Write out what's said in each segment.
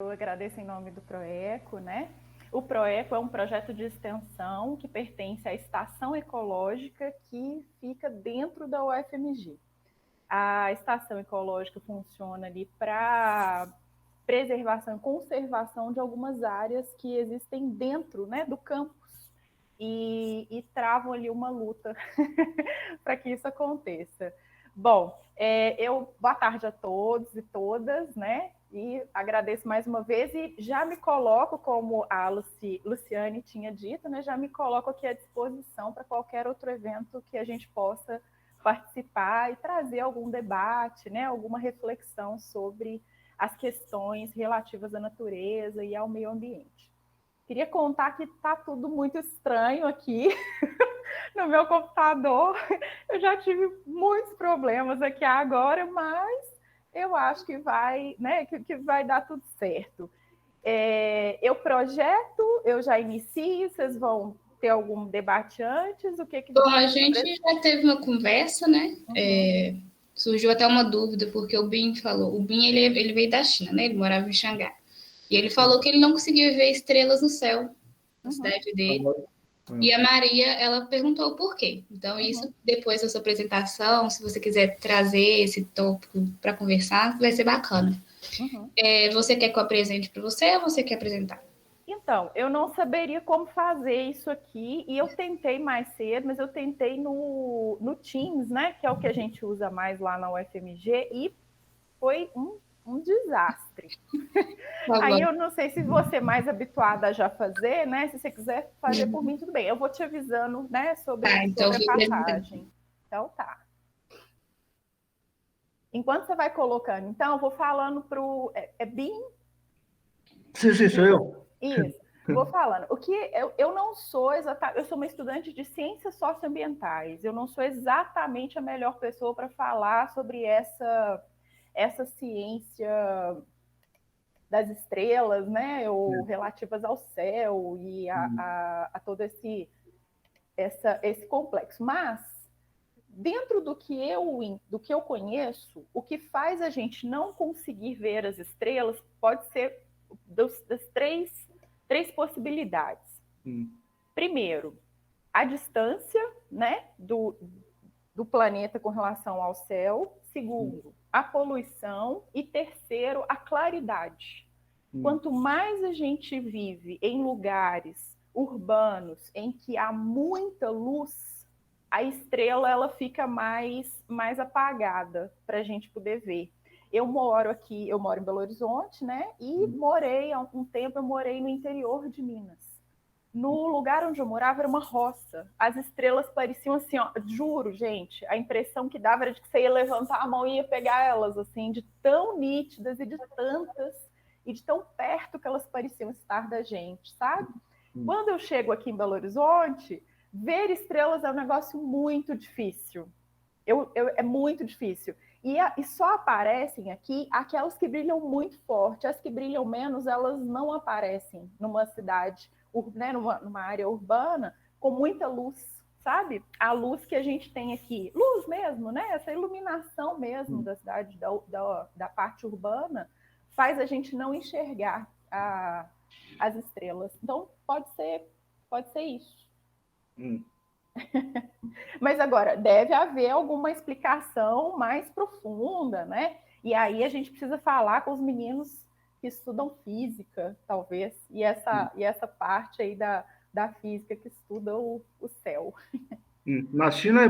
Eu agradeço em nome do Proeco, né? O Proeco é um projeto de extensão que pertence à Estação Ecológica que fica dentro da UFMG. A Estação Ecológica funciona ali para preservação e conservação de algumas áreas que existem dentro, né, do campus e travam ali uma luta para que isso aconteça. Bom, boa tarde a todos e todas, né? E agradeço mais uma vez e já me coloco, como a Luciane tinha dito, né? Já me coloco aqui à disposição para qualquer outro evento que a gente possa participar e trazer algum debate, né? Alguma reflexão sobre as questões relativas à natureza e ao meio ambiente. Queria contar que está tudo muito estranho aqui no meu computador. Eu já tive muitos problemas aqui agora, mas eu acho que vai, né, que vai dar tudo certo. Eu projeto, eu já inicio, vocês vão ter algum debate antes? O que Bom, a gente já teve uma conversa, né? Uhum. Surgiu até uma dúvida, porque o Bin falou, o Bin ele veio da China, né? Ele morava em Xangai. E ele falou que ele não conseguia ver estrelas no céu na Uhum. cidade dele. E a Maria, ela perguntou por quê. Então, isso, depois da sua apresentação, se você quiser trazer esse tópico para conversar, vai ser bacana. Uhum. Você quer que eu apresente para você ou você quer apresentar? Então, eu não saberia como fazer isso aqui, e eu tentei mais cedo, mas eu tentei no Teams, né, que é o que a gente usa mais lá na UFMG, e foi um desastre. Tá Aí bom. eu não sei se você é mais habituada a já fazer, né? Se você quiser fazer por mim, tudo bem. Eu vou te avisando, né, Tá, então eu sobre a vou apresentar. passagem. Então tá. Enquanto você vai colocando, então, eu vou falando para o. É BIM? Sim, sim, sou eu. Isso. Vou falando. O que eu não sou exatamente, eu sou uma estudante de ciências socioambientais. Eu não sou exatamente a melhor pessoa para falar sobre essa ciência das estrelas, né, ou relativas ao céu e a todo esse complexo. Mas dentro do que eu conheço, o que faz a gente não conseguir ver as estrelas pode ser das três possibilidades. Primeiro, a distância, né, do planeta com relação ao céu. Segundo, a poluição. E terceiro, a claridade. Quanto mais a gente vive em lugares urbanos em que há muita luz, a estrela ela fica mais apagada para a gente poder ver. Eu moro em Belo Horizonte, né? E morei há um tempo, eu morei no interior de Minas. No lugar onde eu morava era uma roça. As estrelas pareciam assim, ó, juro, gente, a impressão que dava era de que você ia levantar a mão e ia pegar elas, assim, de tão nítidas e de tantas, e de tão perto que elas pareciam estar da gente, sabe? Quando eu chego aqui em Belo Horizonte, ver estrelas é um negócio muito difícil. É muito difícil. E só aparecem aqui aquelas que brilham muito forte. As que brilham menos, elas não aparecem numa cidade, né, numa área urbana com muita luz, sabe? A luz que a gente tem aqui, luz mesmo, né? Essa iluminação mesmo da cidade, da parte urbana, faz a gente não enxergar as estrelas. Então, pode ser isso. Mas agora, deve haver alguma explicação mais profunda, né? E aí a gente precisa falar com os meninos que estudam física, talvez, e essa parte aí da física que estuda o céu. Na China,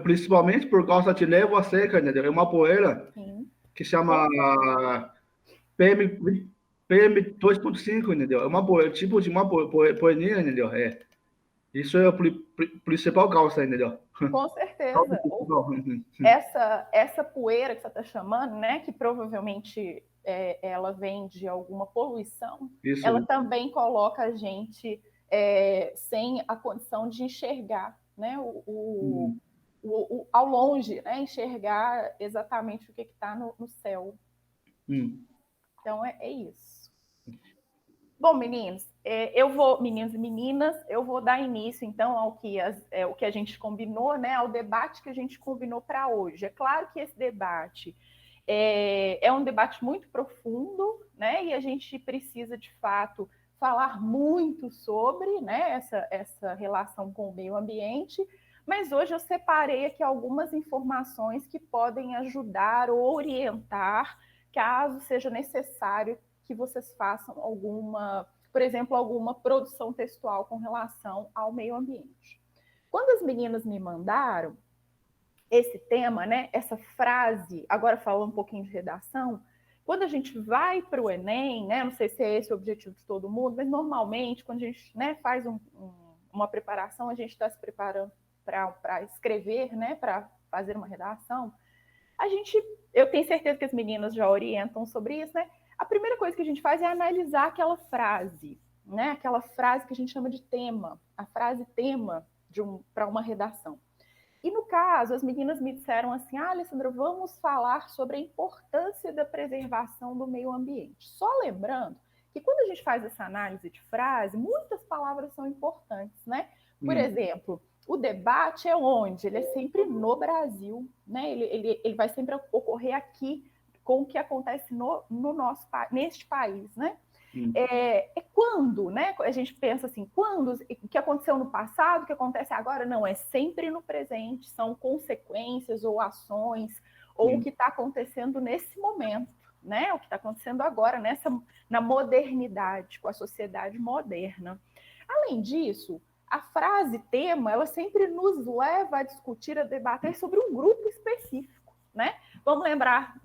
principalmente por causa de névoa seca, entendeu? É uma poeira Sim, que chama PM, PM2.5, entendeu? É uma poeira, tipo de uma poeirinha, entendeu? Isso é a principal causa, entendeu? com certeza. Essa poeira que você está chamando, né, que provavelmente ela vem de alguma poluição, Isso. ela também coloca a gente sem a condição de enxergar, né, ao longe, né, enxergar exatamente o que está no céu. Então é isso. Bom, meninos, meninos e meninas, eu vou dar início, então, ao o que a gente combinou, né, ao debate que a gente combinou para hoje. É claro que esse debate é um debate muito profundo, né? E a gente precisa, de fato, falar muito sobre, né, essa relação com o meio ambiente, mas hoje eu separei aqui algumas informações que podem ajudar ou orientar, caso seja necessário que vocês façam alguma, por exemplo, alguma produção textual com relação ao meio ambiente. Quando as meninas me mandaram esse tema, né, essa frase, agora falando um pouquinho de redação, quando a gente vai para o Enem, né, não sei se é esse o objetivo de todo mundo, mas normalmente quando a gente, né, faz uma preparação, a gente está se preparando para escrever, né, para fazer uma redação, eu tenho certeza que as meninas já orientam sobre isso, né? A primeira coisa que a gente faz é analisar aquela frase, né? Aquela frase que a gente chama de tema, a frase tema para uma redação. E no caso, as meninas me disseram assim: Alessandra, vamos falar sobre a importância da preservação do meio ambiente. Só lembrando que quando a gente faz essa análise de frase, muitas palavras são importantes, né? Por exemplo, o debate é onde? Ele é sempre no Brasil, né? Ele vai sempre ocorrer aqui com o que acontece neste país, né? Quando, né? A gente pensa assim, quando, o que aconteceu no passado, o que acontece agora, não, é sempre no presente, são consequências ou ações, ou o que está acontecendo nesse momento, né? O que está acontecendo agora, na modernidade, com a sociedade moderna. Além disso, a frase tema, ela sempre nos leva a discutir, a debater sobre um grupo específico, né? Vamos lembrar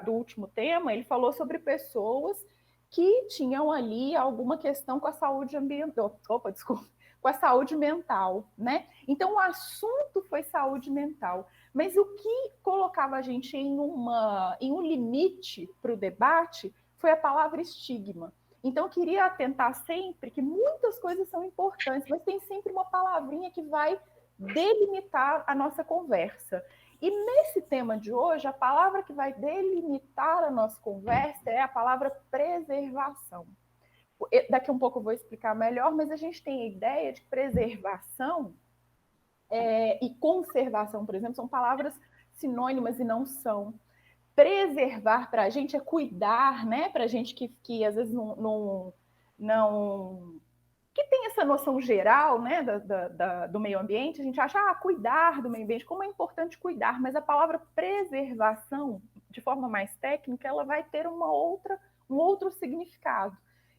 do último tema, ele falou sobre pessoas que tinham ali alguma questão com a saúde ambiental, com a saúde mental, né? Então o assunto foi saúde mental, mas o que colocava a gente em um limite para o debate foi a palavra estigma. Então eu queria atentar sempre que muitas coisas são importantes, mas tem sempre uma palavrinha que vai delimitar a nossa conversa. E nesse tema de hoje, a palavra que vai delimitar a nossa conversa é a palavra preservação. Daqui a um pouco eu vou explicar melhor, mas a gente tem a ideia de que preservação e conservação, por exemplo, são palavras sinônimas e não são. Preservar para a gente é cuidar, né? Para a gente que às vezes não que tem essa noção geral, né, do meio ambiente, a gente acha, cuidar do meio ambiente, como é importante cuidar, mas a palavra preservação, de forma mais técnica, ela vai ter um outro significado.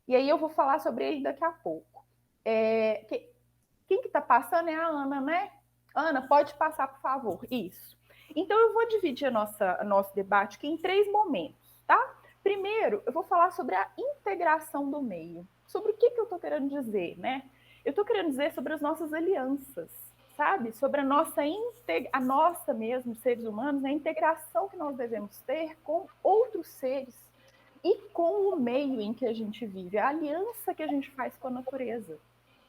E aí eu vou falar sobre ele daqui a pouco. Quem que está passando é a Ana, né? Ana, pode passar, por favor. Isso. Então, eu vou dividir nosso debate aqui em 3 momentos, tá? Primeiro, eu vou falar sobre a integração do meio. Sobre o que eu estou querendo dizer, né? Eu estou querendo dizer sobre as nossas alianças, sabe? Sobre a nossa mesmo, seres humanos, a integração que nós devemos ter com outros seres e com o meio em que a gente vive, a aliança que a gente faz com a natureza,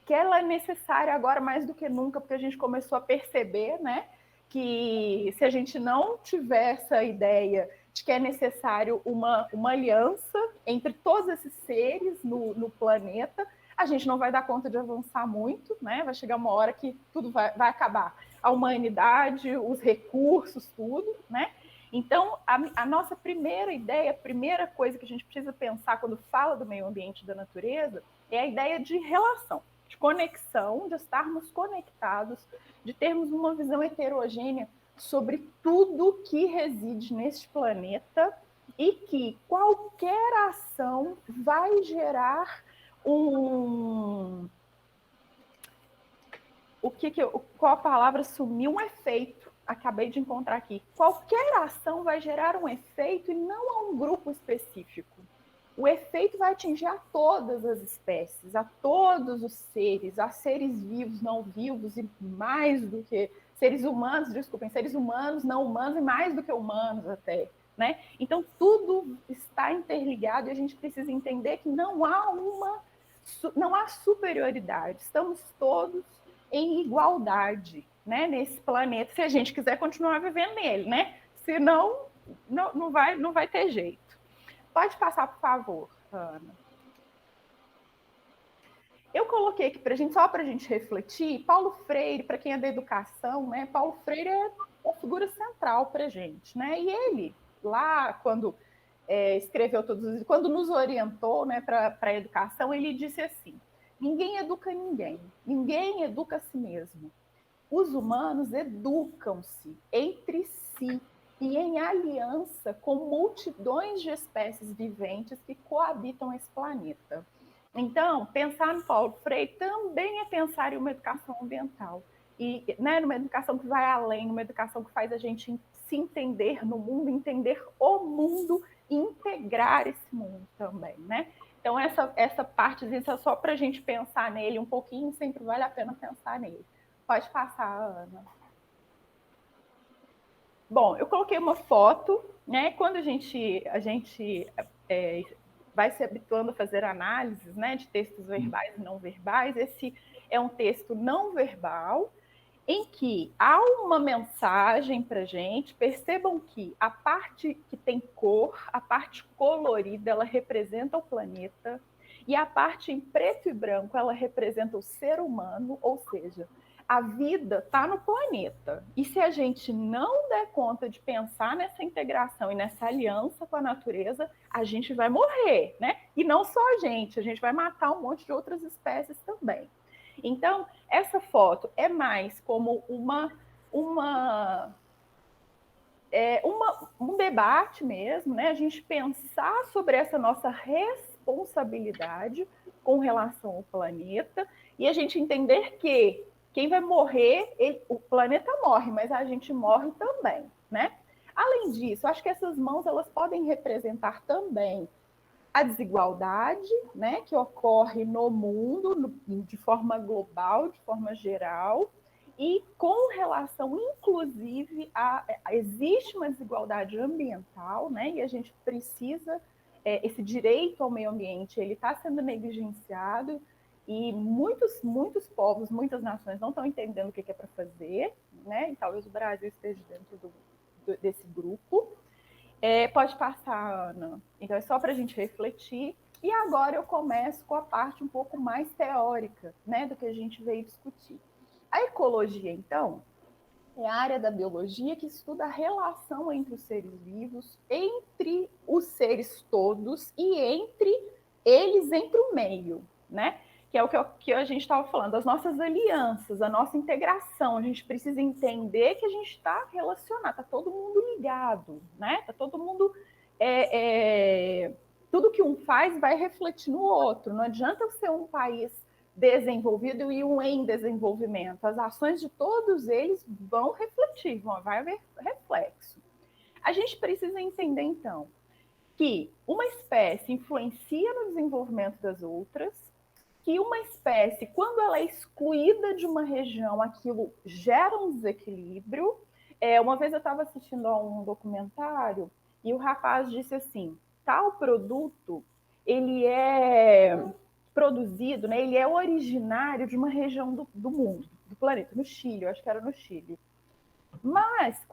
que ela é necessária agora mais do que nunca, porque a gente começou a perceber, né, que se a gente não tiver essa ideia de que é necessário uma aliança entre todos esses seres no planeta, a gente não vai dar conta de avançar muito, né? Vai chegar uma hora que tudo vai acabar. A humanidade, os recursos, tudo, né? Então, a nossa primeira ideia, a primeira coisa que a gente precisa pensar quando fala do meio ambiente e da natureza é a ideia de relação, de conexão, de estarmos conectados, de termos uma visão heterogênea sobre tudo que reside neste planeta e que qualquer ação vai gerar qual a palavra sumiu? Um efeito. Acabei de encontrar aqui. Qualquer ação vai gerar um efeito e não a um grupo específico. O efeito vai atingir a todas as espécies, a todos os seres, a seres vivos, não vivos e mais do que seres humanos, seres humanos, não humanos e mais do que humanos até, né? Então tudo está interligado e a gente precisa entender que não há superioridade, estamos todos em igualdade, né, nesse planeta, se a gente quiser continuar vivendo nele, né? Senão não vai ter jeito. Pode passar, por favor, Ana. Eu coloquei aqui só para a gente refletir, Paulo Freire, para quem é da educação, né? Paulo Freire é uma figura central para a gente, né? E ele, lá, quando escreveu todos, quando nos orientou, né, para a educação, ele disse assim: ninguém educa ninguém, ninguém educa a si mesmo. Os humanos educam-se entre si e em aliança com multidões de espécies viventes que coabitam esse planeta. Então, pensar no Paulo Freire também é pensar em uma educação ambiental. E, né, numa educação que vai além, numa educação que faz a gente se entender no mundo, entender o mundo e integrar esse mundo também, né? Então, essa partezinha é só para a gente pensar nele um pouquinho, sempre vale a pena pensar nele. Pode passar, Ana. Bom, eu coloquei uma foto, né? Quando a gente vai se habituando a fazer análises, né, de textos verbais e não verbais, esse é um texto não verbal em que há uma mensagem para a gente. Percebam que a parte que tem cor, a parte colorida, ela representa o planeta, e a parte em preto e branco, ela representa o ser humano, ou seja, a vida está no planeta. E se a gente não der conta de pensar nessa integração e nessa aliança com a natureza, a gente vai morrer, né? E não só a gente vai matar um monte de outras espécies também. Então, essa foto é mais como um debate mesmo, né? A gente pensar sobre essa nossa responsabilidade com relação ao planeta e a gente entender que quem vai morrer, o planeta morre, mas a gente morre também, né? Além disso, acho que essas mãos elas podem representar também a desigualdade, né, que ocorre no mundo de forma global, de forma geral, e com relação, inclusive, existe uma desigualdade ambiental, né, e a gente precisa, esse direito ao meio ambiente, ele está sendo negligenciado, e muitos povos, muitas nações não estão entendendo o que é para fazer, né, e talvez o Brasil esteja dentro desse grupo. Pode passar, Ana. Então, é só para a gente refletir. E agora eu começo com a parte um pouco mais teórica, né, do que a gente veio discutir. A ecologia, então, é a área da biologia que estuda a relação entre os seres vivos, entre os seres todos e entre eles, entre o meio, né? Que é o que a gente estava falando, as nossas alianças, a nossa integração. A gente precisa entender que a gente está relacionado, está todo mundo ligado, né? Está todo mundo... tudo que um faz vai refletir no outro. Não adianta ser um país desenvolvido e um em desenvolvimento. As ações de todos eles vão refletir, vai haver reflexo. A gente precisa entender, então, que uma espécie influencia no desenvolvimento das outras, que uma espécie, quando ela é excluída de uma região, aquilo gera um desequilíbrio. Uma vez eu estava assistindo a um documentário e o rapaz disse assim, tal produto, ele é produzido, né, ele é originário de uma região do mundo, do planeta, no Chile, eu acho que era no Chile. Mas,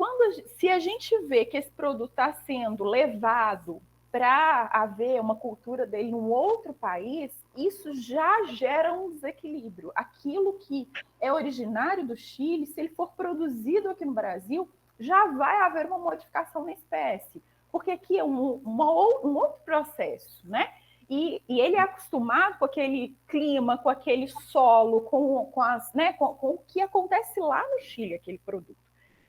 se a gente vê que esse produto está sendo levado para haver uma cultura dele num outro país, isso já gera um desequilíbrio. Aquilo que é originário do Chile, se ele for produzido aqui no Brasil, já vai haver uma modificação na espécie, porque aqui é um outro processo, né? E ele é acostumado com aquele clima, com aquele solo, com o que acontece lá no Chile, aquele produto.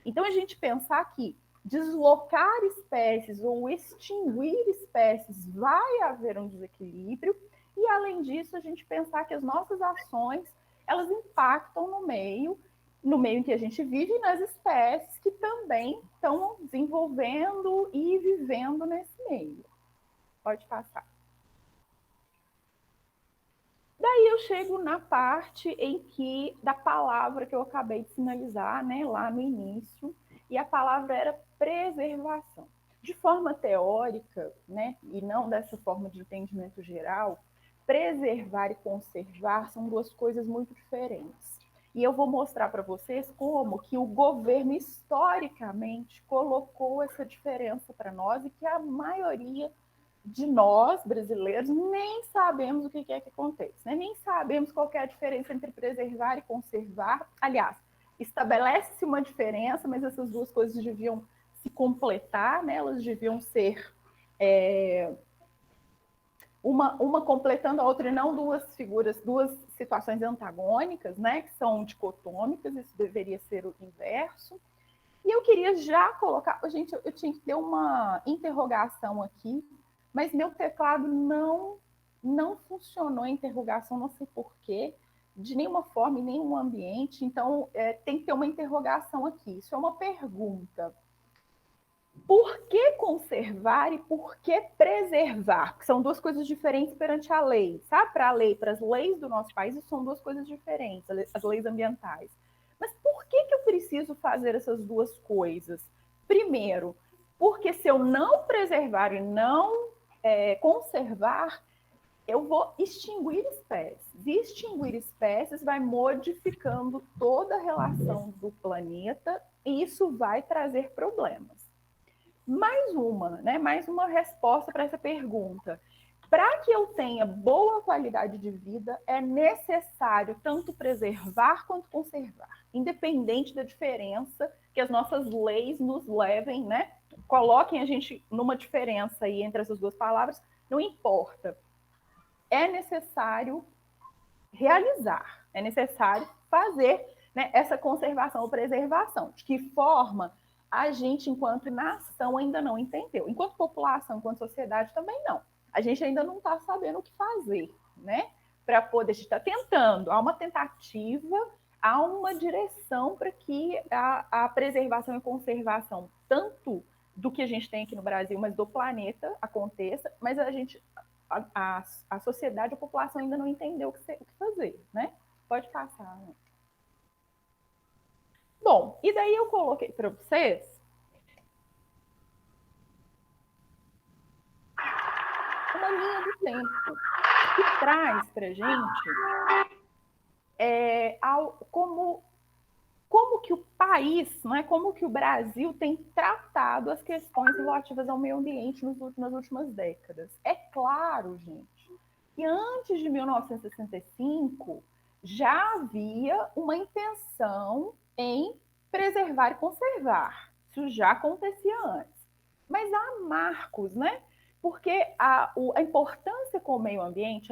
Então, a gente pensar que deslocar espécies ou extinguir espécies vai haver um desequilíbrio, e, além disso, a gente pensar que as nossas ações, elas impactam no meio em que a gente vive e nas espécies que também estão desenvolvendo e vivendo nesse meio. Pode passar. Daí eu chego na parte da palavra que eu acabei de sinalizar, né, lá no início, e a palavra era preservação. De forma teórica, né, e não dessa forma de entendimento geral, preservar e conservar são duas coisas muito diferentes. E eu vou mostrar para vocês como que o governo historicamente colocou essa diferença para nós e que a maioria de nós, brasileiros, nem sabemos o que é que acontece, né? Nem sabemos qual é a diferença entre preservar e conservar. Aliás, estabelece-se uma diferença, mas essas duas coisas deviam se completar, né? Elas deviam ser uma completando a outra, e não duas situações antagônicas, né, que são dicotômicas, isso deveria ser o inverso. E eu queria já colocar, gente, eu tinha que ter uma interrogação aqui, mas meu teclado não funcionou a interrogação, não sei porquê, de nenhuma forma, em nenhum ambiente, então tem que ter uma interrogação aqui. Isso é uma pergunta. Por que conservar e por que preservar? Que são duas coisas diferentes perante a lei, sabe? Para a lei, para as leis do nosso país, são duas coisas diferentes, as leis ambientais. Mas por que eu preciso fazer essas duas coisas? Primeiro, porque se eu não preservar e não conservar, eu vou extinguir espécies. E extinguir espécies vai modificando toda a relação do planeta e isso vai trazer problemas. Mais uma resposta para essa pergunta. Para que eu tenha boa qualidade de vida, é necessário tanto preservar quanto conservar, independente da diferença que as nossas leis nos levem, né? Coloquem a gente numa diferença aí entre essas duas palavras, não importa. É necessário realizar, é necessário fazer, né, essa conservação ou preservação. De que forma? A gente, enquanto nação, ainda não entendeu. Enquanto população, enquanto sociedade, também não. A gente ainda não está sabendo o que fazer, né? Para poder, a gente está tentando, há uma tentativa, há uma direção para que a preservação e conservação, tanto do que a gente tem aqui no Brasil, mas do planeta, aconteça, mas a sociedade, a população ainda não entendeu o que fazer, né? Pode passar, né? Bom, e daí eu coloquei para vocês uma linha do tempo que traz para a gente como que o país, né, como que o Brasil tem tratado as questões relativas ao meio ambiente nas últimas décadas. É claro, gente, que antes de 1965 já havia uma intenção em preservar e conservar. Isso já acontecia antes. Mas há marcos, né? Porque a importância com o meio ambiente,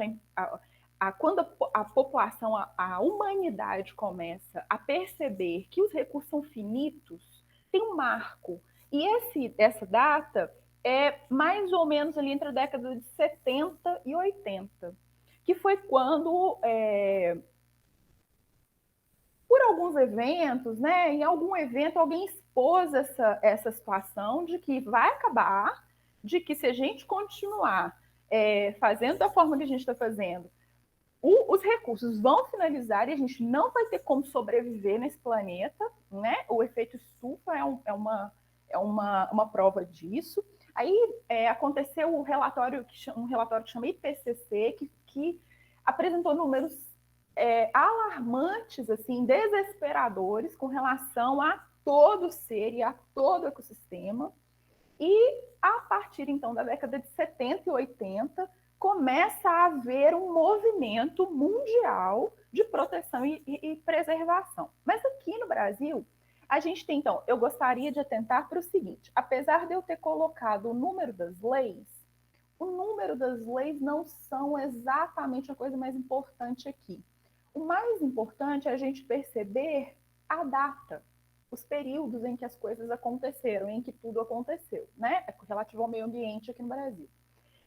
quando a população, a humanidade começa a perceber que os recursos são finitos, tem um marco. E essa data é mais ou menos ali entre a década de 70 e 80, que foi quando, por alguns eventos, né, em algum evento, alguém expôs essa situação de que vai acabar, de que se a gente continuar fazendo da forma que a gente está fazendo, os recursos vão finalizar e a gente não vai ter como sobreviver nesse planeta, né? O efeito estufa é uma prova disso. Aí aconteceu um relatório que chama IPCC, que apresentou números alarmantes, assim, desesperadores com relação a todo ser e a todo ecossistema. E a partir, então, da década de 70 e 80, começa a haver um movimento mundial de proteção e preservação. Mas aqui no Brasil, a gente tem, então, eu gostaria de atentar para o seguinte: apesar de eu ter colocado o número das leis não são exatamente a coisa mais importante aqui. O mais importante é a gente perceber a data, os períodos em que as coisas aconteceram, em que tudo aconteceu, né? Relativo ao meio ambiente aqui no Brasil.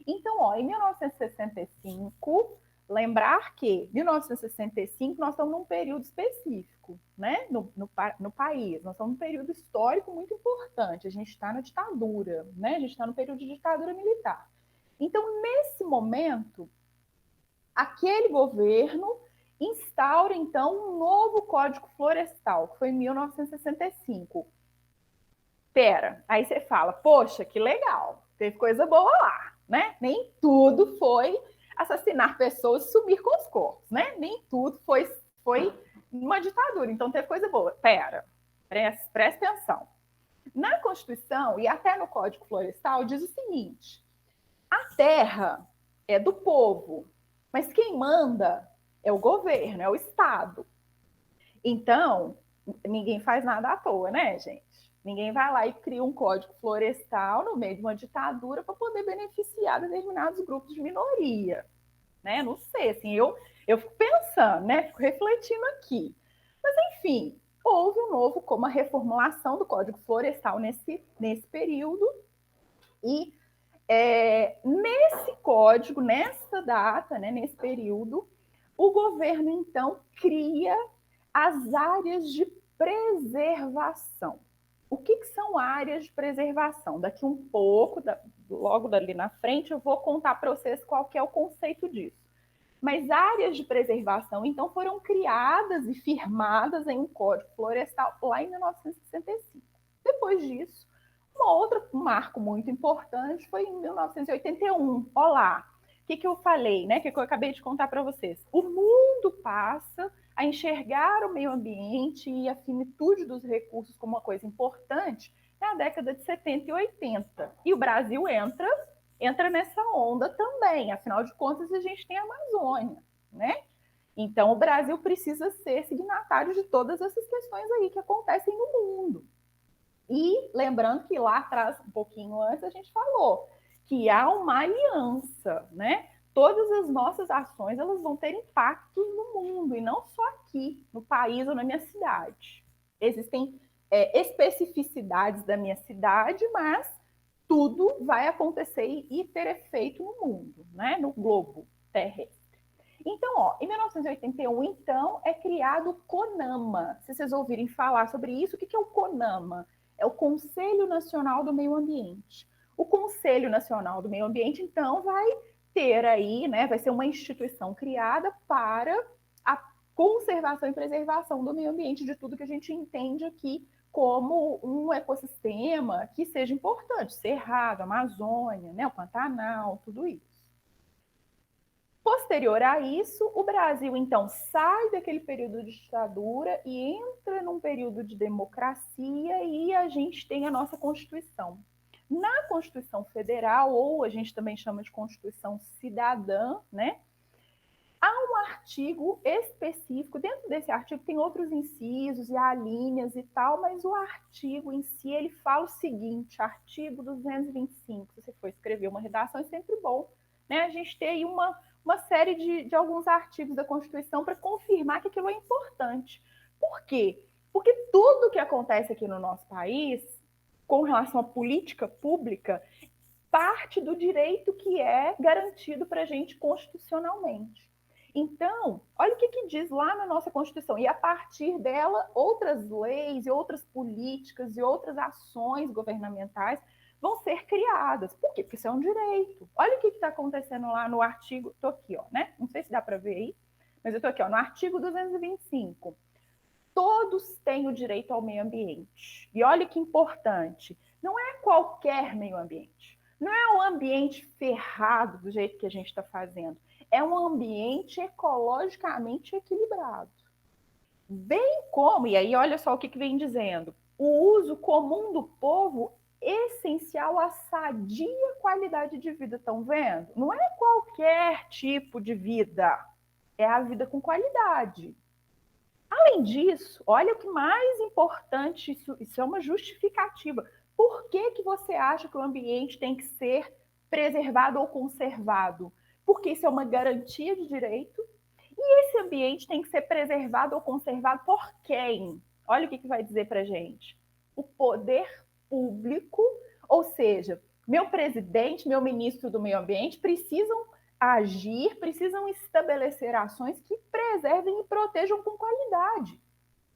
Então, em 1965, lembrar que 1965 nós estamos num período específico, né? No país, nós estamos num período histórico muito importante. A gente está na ditadura, né? A gente está no período de ditadura militar. Então, nesse momento, aquele governo instaura, então, um novo Código Florestal, que foi em 1965. Pera, aí você fala, poxa, que legal, teve coisa boa lá, né? Nem tudo foi assassinar pessoas e sumir com os corpos, né? Nem tudo foi uma ditadura, então teve coisa boa. Pera, presta atenção. Na Constituição e até no Código Florestal diz o seguinte: a terra é do povo, mas quem manda é o governo, é o Estado. Então, ninguém faz nada à toa, né, gente? Ninguém vai lá e cria um código florestal no meio de uma ditadura para poder beneficiar determinados grupos de minoria, né? Não sei, assim, eu fico pensando, né? Fico refletindo aqui. Mas, enfim, houve uma reformulação do Código Florestal nesse período, e nesse código, nessa data, né, nesse período, o governo, então, cria as áreas de preservação. O que são áreas de preservação? Daqui um pouco, logo dali na frente, eu vou contar para vocês qual que é o conceito disso. Mas áreas de preservação, então, foram criadas e firmadas em um Código Florestal lá em 1965. Depois disso, um marco muito importante foi em 1981. Olá, o que eu falei, né? O que eu acabei de contar para vocês? O mundo passa a enxergar o meio ambiente e a finitude dos recursos como uma coisa importante na década de 70 e 80. E o Brasil entra nessa onda também. Afinal de contas, a gente tem a Amazônia, né? Então, o Brasil precisa ser signatário de todas essas questões aí que acontecem no mundo. E lembrando que lá atrás, um pouquinho antes, a gente falou que há uma aliança, né? Todas as nossas ações, elas vão ter impactos no mundo, e não só aqui, no país ou na minha cidade. Existem especificidades da minha cidade, mas tudo vai acontecer e ter efeito no mundo, né? No globo terrestre. Então, em 1981, então, é criado o CONAMA. Se vocês ouvirem falar sobre isso, o que é o CONAMA? É o Conselho Nacional do Meio Ambiente. O Conselho Nacional do Meio Ambiente, então, vai ter aí, né, vai ser uma instituição criada para a conservação e preservação do meio ambiente, de tudo que a gente entende aqui como um ecossistema que seja importante, Cerrado, Amazônia, né, o Pantanal, tudo isso. Posterior a isso, o Brasil, então, sai daquele período de ditadura e entra num período de democracia, e a gente tem a nossa Constituição. Na Constituição Federal, ou a gente também chama de Constituição Cidadã, né? Há um artigo específico, dentro desse artigo tem outros incisos e alíneas e tal, mas o artigo em si, ele fala o seguinte, artigo 225, se você for escrever uma redação, é sempre bom, né? A gente tem aí uma série de alguns artigos da Constituição para confirmar que aquilo é importante. Por quê? Porque tudo que acontece aqui no nosso país, com relação à política pública, parte do direito que é garantido para a gente constitucionalmente. Então, olha o que diz lá na nossa Constituição. E a partir dela, outras leis e outras políticas e outras ações governamentais vão ser criadas. Por quê? Porque isso é um direito. Olha o que está acontecendo lá no artigo... Estou aqui, ó, né? Não sei se dá para ver aí, mas eu estou aqui, ó, no artigo 225. Todos têm o direito ao meio ambiente. E olha que importante, não é qualquer meio ambiente. Não é um ambiente ferrado do jeito que a gente está fazendo. É um ambiente ecologicamente equilibrado. Bem como, e aí olha só o que vem dizendo, o uso comum do povo essencial à sadia qualidade de vida. Estão vendo? Não é qualquer tipo de vida, é a vida com qualidade. Além disso, olha o que mais importante, isso é uma justificativa. Por que você acha que o ambiente tem que ser preservado ou conservado? Porque isso é uma garantia de direito, e esse ambiente tem que ser preservado ou conservado por quem? Olha o que vai dizer para a gente. O poder público, ou seja, meu presidente, meu ministro do meio ambiente precisam agir, precisam estabelecer ações que preservem e protejam com qualidade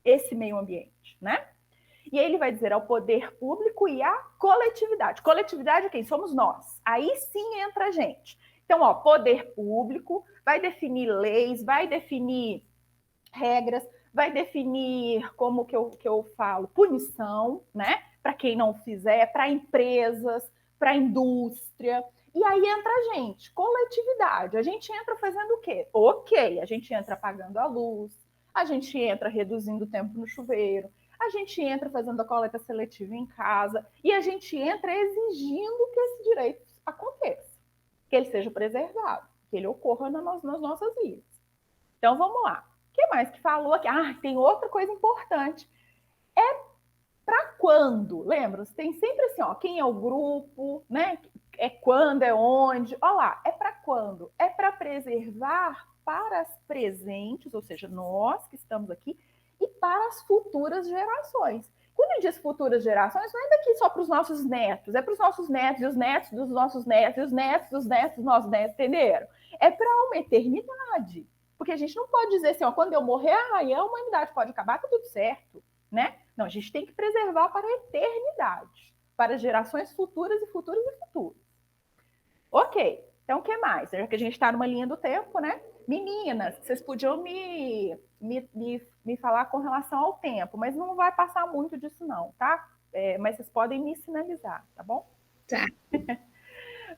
esse meio ambiente, né? E aí ele vai dizer ao poder público e à coletividade. Coletividade é quem? Somos nós. Aí sim entra a gente. Então, ó, poder público vai definir leis, vai definir regras, vai definir, como que eu falo, punição, né? Para quem não fizer, para empresas, para a indústria. E aí entra a gente, coletividade. A gente entra fazendo o quê? Ok, a gente entra apagando a luz, a gente entra reduzindo o tempo no chuveiro, a gente entra fazendo a coleta seletiva em casa, e a gente entra exigindo que esse direito aconteça, que ele seja preservado, que ele ocorra nas nossas vidas. Então, vamos lá. O que mais que falou aqui? Ah, tem outra coisa importante. É para quando? Lembra? Tem sempre assim, ó, quem é o grupo, né? É quando, é onde. Olha lá, é para quando? É para preservar para as presentes, ou seja, nós que estamos aqui, e para as futuras gerações. Quando diz futuras gerações, não é daqui só para os nossos netos, é para os nossos netos e os netos dos nossos netos, e os netos dos netos dos nossos netos, entenderam? É para uma eternidade. Porque a gente não pode dizer assim, ó, quando eu morrer, aí a humanidade pode acabar, tá tudo certo, né? Não, a gente tem que preservar para a eternidade, para gerações futuras e futuras e futuras. Ok, então o que mais? Já que a gente está numa linha do tempo, né? Meninas, vocês podiam me falar com relação ao tempo, mas não vai passar muito disso não, tá? Mas vocês podem me sinalizar, tá bom? Tá.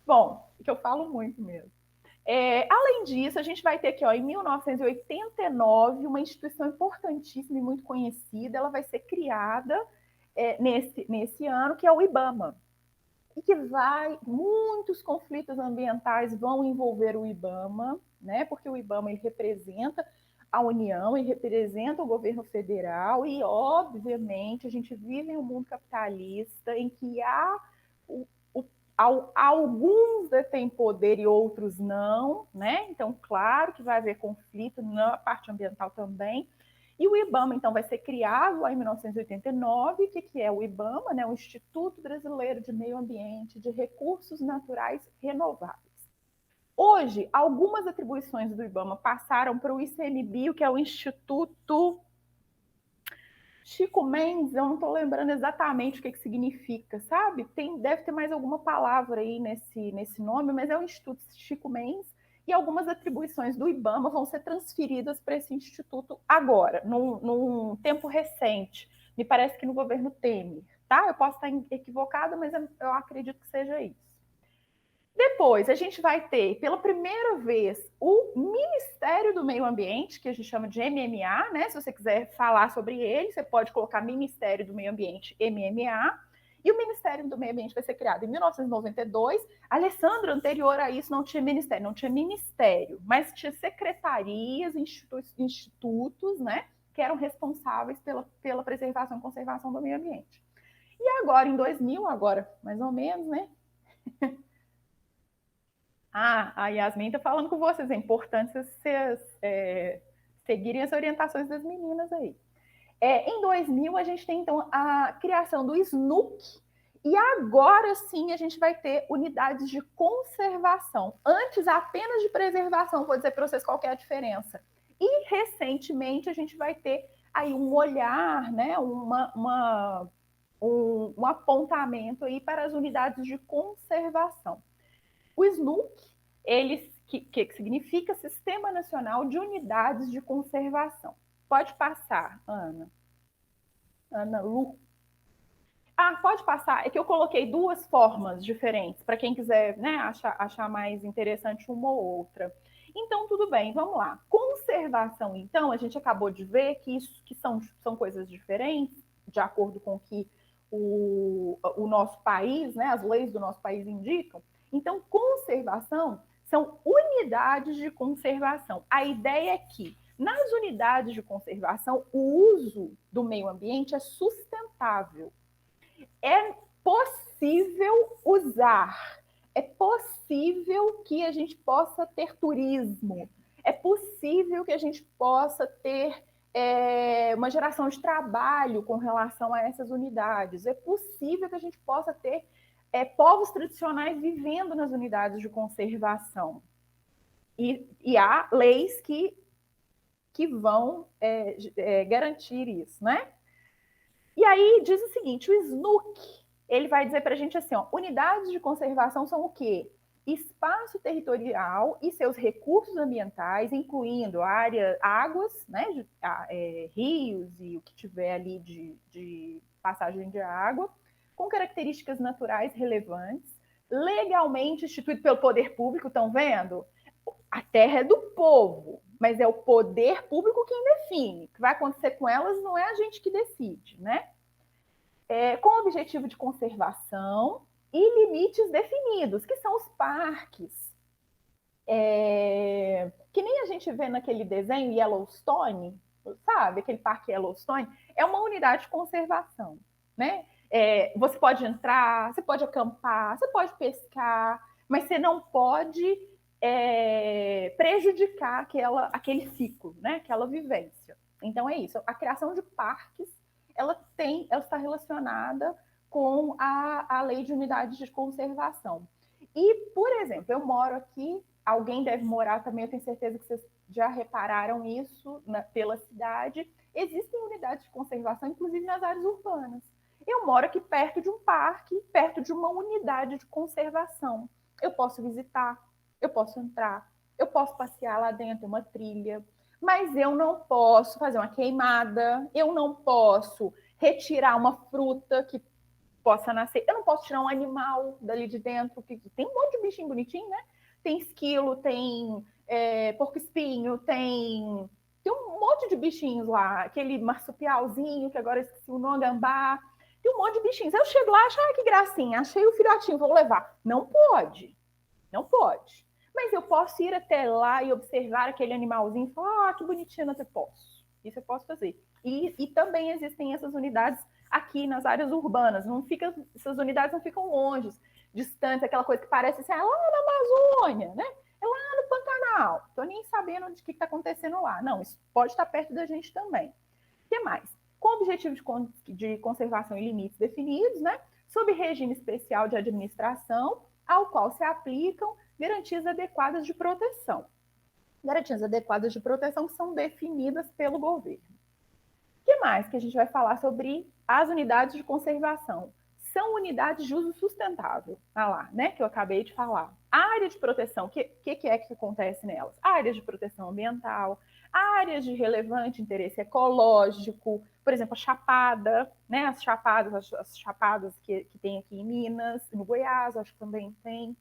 Bom, que eu falo muito mesmo. Além disso, a gente vai ter aqui, ó, em 1989, uma instituição importantíssima e muito conhecida, ela vai ser criada nesse ano, que é o IBAMA. E que muitos conflitos ambientais vão envolver o IBAMA, né? Porque o IBAMA ele representa a União, ele representa o governo federal e, obviamente, a gente vive em um mundo capitalista em que alguns detêm poder e outros não, né? Então, claro que vai haver conflito na parte ambiental também. E o IBAMA, então, vai ser criado lá em 1989. O que é o IBAMA? Né? O Instituto Brasileiro de Meio Ambiente de Recursos Naturais Renováveis. Hoje, algumas atribuições do IBAMA passaram para o ICMBio, que é o Instituto Chico Mendes, eu não estou lembrando exatamente o que significa, sabe? Deve ter mais alguma palavra aí nesse nome, mas é o Instituto Chico Mendes, e algumas atribuições do IBAMA vão ser transferidas para esse instituto agora, num tempo recente. Me parece que no governo Temer, tá? Eu posso estar equivocada, mas eu acredito que seja isso. Depois, a gente vai ter, pela primeira vez, o Ministério do Meio Ambiente, que a gente chama de MMA, né? Se você quiser falar sobre ele, você pode colocar Ministério do Meio Ambiente, MMA. E o Ministério do Meio Ambiente vai ser criado em 1992. Alessandro, anterior a isso, não tinha ministério, mas tinha secretarias, institutos, né? Que eram responsáveis pela preservação e conservação do meio ambiente. E agora, em 2000, agora mais ou menos, né? A Yasmin está falando com vocês, é importante vocês seguirem as orientações das meninas aí. Em 2000, a gente tem, então, a criação do SNUC, e agora sim a gente vai ter unidades de conservação. Antes, apenas de preservação, vou dizer para vocês qual que é a diferença. E, recentemente, a gente vai ter aí um olhar, né, um apontamento aí para as unidades de conservação. O SNUC, que significa Sistema Nacional de Unidades de Conservação. Pode passar, Ana. Ana Lu. Pode passar. É que eu coloquei duas formas diferentes, para quem quiser, né, achar mais interessante uma ou outra. Então, tudo bem, vamos lá. Conservação, então, a gente acabou de ver que são coisas diferentes, de acordo com o que o nosso país, né, as leis do nosso país indicam. Então, conservação são unidades de conservação. A ideia é que, nas unidades de conservação, o uso do meio ambiente é sustentável. É possível usar, é possível que a gente possa ter turismo, é possível que a gente possa ter uma geração de trabalho com relação a essas unidades, é possível que a gente possa ter povos tradicionais vivendo nas unidades de conservação. E há leis que vão garantir isso, né? E aí diz o seguinte, o SNUC, ele vai dizer para a gente assim, ó, unidades de conservação são o quê? Espaço territorial e seus recursos ambientais, incluindo águas, né, rios e o que tiver ali de passagem de água, com características naturais relevantes, legalmente instituído pelo poder público, estão vendo? A terra é do povo, mas é o poder público quem define. O que vai acontecer com elas não é a gente que decide, né? Com objetivo de conservação e limites definidos, que são os parques. Que nem a gente vê naquele desenho Yellowstone, sabe? Aquele parque Yellowstone, é uma unidade de conservação, né? Você pode entrar, você pode acampar, você pode pescar, mas você não pode prejudicar aquele ciclo, né? Aquela vivência. Então é isso. A criação de parques, ela está relacionada com a lei de unidade de conservação. E, por exemplo, eu moro aqui, alguém deve morar também, eu tenho certeza que vocês já repararam isso pela cidade. Existem unidades de conservação, inclusive nas áreas urbanas. Eu moro aqui perto de um parque, perto de uma unidade de conservação. Eu posso visitar, eu posso entrar, eu posso passear lá dentro, uma trilha, mas eu não posso fazer uma queimada, eu não posso retirar uma fruta que possa nascer, eu não posso tirar um animal dali de dentro, que tem um monte de bichinho bonitinho, né? Tem esquilo, tem porco-espinho, tem um monte de bichinhos lá, aquele marsupialzinho, que agora eu esqueci o nome, gambá, tem um monte de bichinhos. Eu chego lá, acho, que gracinha, achei o filhotinho, vou levar. Não pode, não pode. Mas eu posso ir até lá e observar aquele animalzinho e falar, que bonitinho, eu posso. Isso eu posso fazer. E também existem essas unidades aqui nas áreas urbanas. Essas unidades não ficam longe, distantes, aquela coisa que parece assim, lá na Amazônia, né? É lá no Pantanal. Estou nem sabendo de que está acontecendo lá. Não, isso pode estar perto da gente também. O que mais? Com objetivo de conservação e limites definidos, né? Sob regime especial de administração, ao qual se aplicam garantias adequadas de proteção. Garantias adequadas de proteção que são definidas pelo governo. O que mais que a gente vai falar sobre as unidades de conservação? São unidades de uso sustentável, lá, né, que eu acabei de falar. A área de proteção, o que é que acontece nelas? Áreas de proteção ambiental, áreas de relevante interesse ecológico, por exemplo, a Chapada, né, as chapadas que tem aqui em Minas, no Goiás, acho que também tem.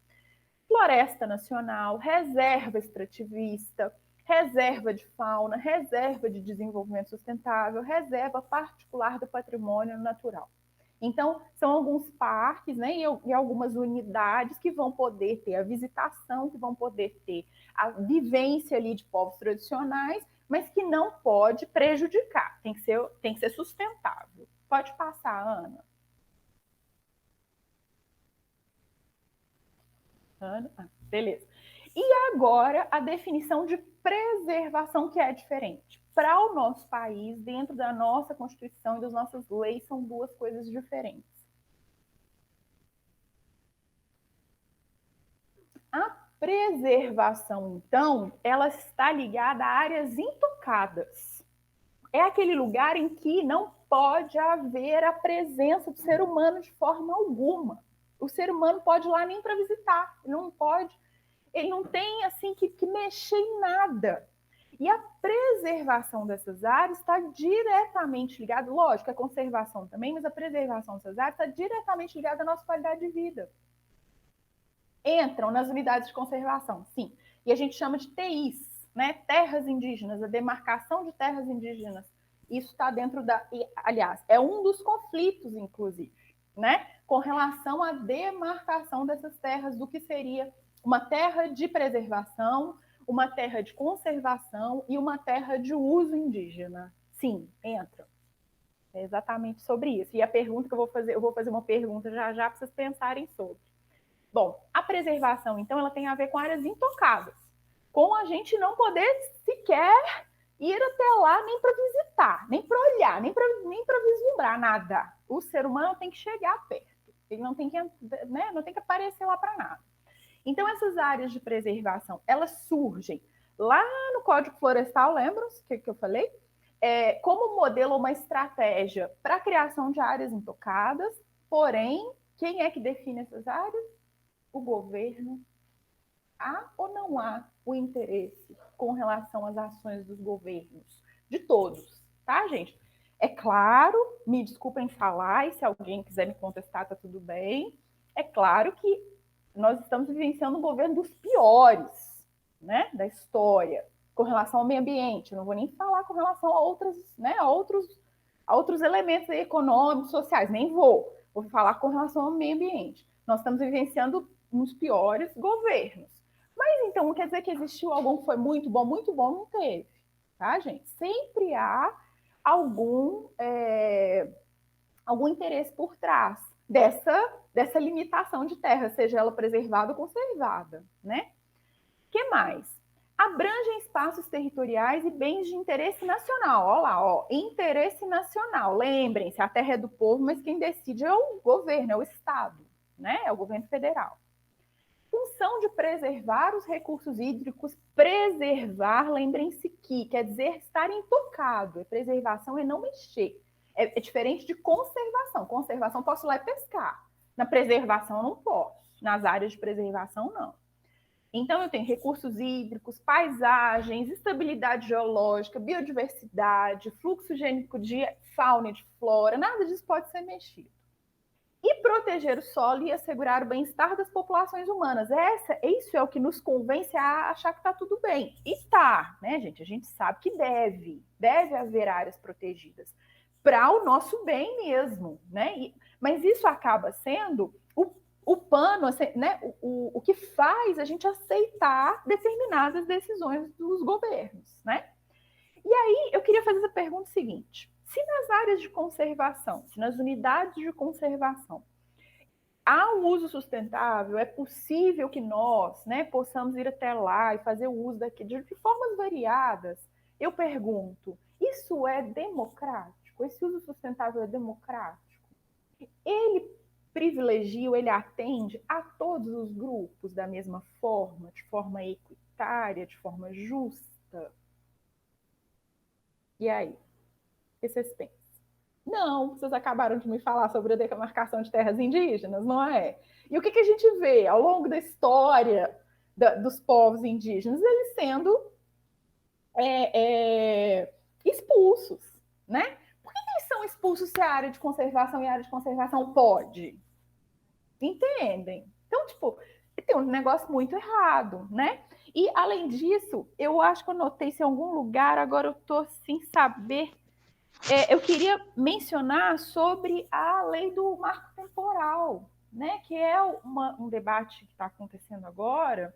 Floresta nacional, reserva extrativista, reserva de fauna, reserva de desenvolvimento sustentável, reserva particular do patrimônio natural. Então, são alguns parques, né, e algumas unidades que vão poder ter a visitação, que vão poder ter a vivência ali de povos tradicionais, mas que não pode prejudicar, tem que ser sustentável. Pode passar, Ana. Beleza. E agora a definição de preservação, que é diferente. Para o nosso país, dentro da nossa Constituição e das nossas leis, são duas coisas diferentes. A preservação, então, ela está ligada a áreas intocadas. É aquele lugar em que não pode haver a presença do ser humano de forma alguma. O ser humano pode ir lá nem para visitar, ele não tem assim que mexer em nada. E a preservação dessas áreas está diretamente ligada, lógico, a conservação também, mas a preservação dessas áreas está diretamente ligada à nossa qualidade de vida. Entram nas unidades de conservação, sim. E a gente chama de TIs, né? Terras indígenas, a demarcação de terras indígenas. Isso está dentro aliás, é um dos conflitos, inclusive, né? Com relação à demarcação dessas terras, do que seria uma terra de preservação, uma terra de conservação e uma terra de uso indígena. Sim, entra. É exatamente sobre isso. E a pergunta que eu vou fazer uma pergunta já para vocês pensarem sobre. Bom, a preservação, então, ela tem a ver com áreas intocadas, com a gente não poder sequer ir até lá nem para visitar, nem para olhar, nem para vislumbrar nada. O ser humano tem que chegar perto, ele não tem que, né, não tem que aparecer lá para nada. Então, essas áreas de preservação, elas surgem lá no Código Florestal, lembram-se que eu falei? Como modelo ou uma estratégia para a criação de áreas intocadas, porém, quem é que define essas áreas? O governo. Há ou não há o interesse com relação às ações dos governos? De todos, tá, gente? É claro, me desculpem falar, e se alguém quiser me contestar, tá tudo bem. É claro que nós estamos vivenciando um governo dos piores, né, da história, com relação ao meio ambiente. Eu não vou nem falar com relação a outras, né, a outros elementos econômicos, sociais, nem vou. Vou falar com relação ao meio ambiente. Nós estamos vivenciando uns piores governos. Mas então, quer dizer que existiu algum que foi muito bom? Muito bom não teve, tá, gente? Sempre há algum algum interesse por trás dessa limitação de terra, seja ela preservada ou conservada, né? O que mais? Abrangem espaços territoriais e bens de interesse nacional. Olha lá, ó, interesse nacional. Lembrem-se, a terra é do povo, mas quem decide é o governo, é o Estado, né? É o governo federal. Função de preservar os recursos hídricos, preservar, lembrem-se que quer dizer estar intocado. Preservação é não mexer. É diferente de conservação. Conservação posso ir lá e pescar. Na preservação eu não posso. Nas áreas de preservação, não. Então, eu tenho recursos hídricos, paisagens, estabilidade geológica, biodiversidade, fluxo gênico de fauna e de flora, nada disso pode ser mexido. E proteger o solo e assegurar o bem-estar das populações humanas. Isso é o que nos convence a achar que está tudo bem. E tá, né, gente? A gente sabe que deve haver áreas protegidas para o nosso bem mesmo, né? Mas isso acaba sendo o pano, né, o que faz a gente aceitar determinadas decisões dos governos, né? E aí eu queria fazer essa pergunta seguinte: se nas áreas de conservação, se nas unidades de conservação, há um uso sustentável, é possível que nós, né, possamos ir até lá e fazer o uso de formas variadas, eu pergunto, isso é democrático? Esse uso sustentável é democrático? Ele privilegia, ele atende a todos os grupos da mesma forma, de forma equitária, de forma justa? E aí? O que vocês pensam? Não, vocês acabaram de me falar sobre a demarcação de terras indígenas, não é? E o que a gente vê ao longo da história dos povos indígenas? Eles sendo expulsos, né? Por que eles são expulsos se a área de conservação e a área de conservação pode? Entendem? Então, tipo, tem um negócio muito errado, né? E, além disso, eu acho que eu notei isso em algum lugar, agora eu estou sem saber. Eu queria mencionar sobre a lei do marco temporal, né? Que é um debate que está acontecendo agora,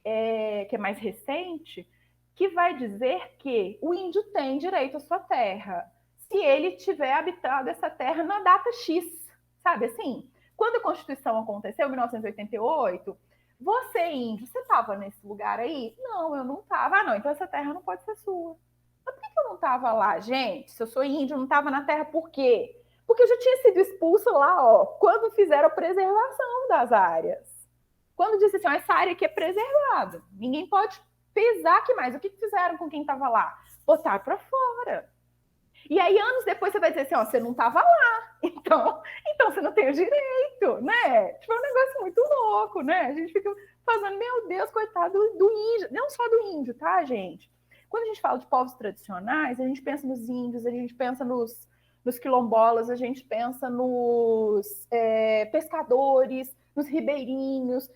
que é mais recente, que vai dizer que o índio tem direito à sua terra, se ele tiver habitado essa terra na data X, sabe assim? Quando a Constituição aconteceu, em 1988, você, índio, você estava nesse lugar aí? Não, eu não estava. Ah, não, então essa terra não pode ser sua. Mas por que eu não estava lá, gente? Se eu sou índio, eu não estava na terra, por quê? Porque eu já tinha sido expulso lá, ó, quando fizeram a preservação das áreas. Quando disse assim, ó, essa área aqui é preservada, ninguém pode pesar aqui mais. O que fizeram com quem estava lá? Botaram para fora. E aí, anos depois, você vai dizer assim, ó, você não estava lá, então você não tem o direito, né? Tipo, é um negócio muito louco, né? A gente fica fazendo, meu Deus, coitado do índio. Não só do índio, tá, gente? Quando a gente fala de povos tradicionais, a gente pensa nos índios, a gente pensa nos quilombolas, a gente pensa nos pescadores, nos ribeirinhos,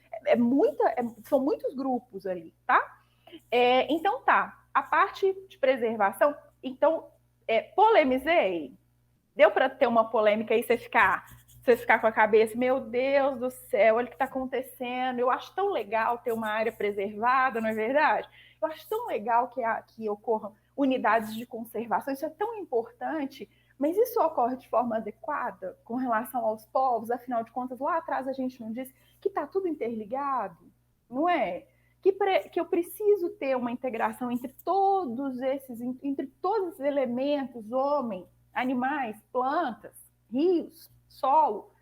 são muitos grupos ali, tá? Então tá, a parte de preservação, então, polemizei, deu para ter uma polêmica aí, você ficar com a cabeça, meu Deus do céu, olha o que está acontecendo, eu acho tão legal ter uma área preservada, não é verdade? Eu acho tão legal que ocorram unidades de conservação, isso é tão importante, mas isso ocorre de forma adequada com relação aos povos? Afinal de contas, lá atrás a gente não disse que está tudo interligado, não é? Que eu preciso ter uma integração entre todos esses elementos, homem, animais, plantas, rios, solo,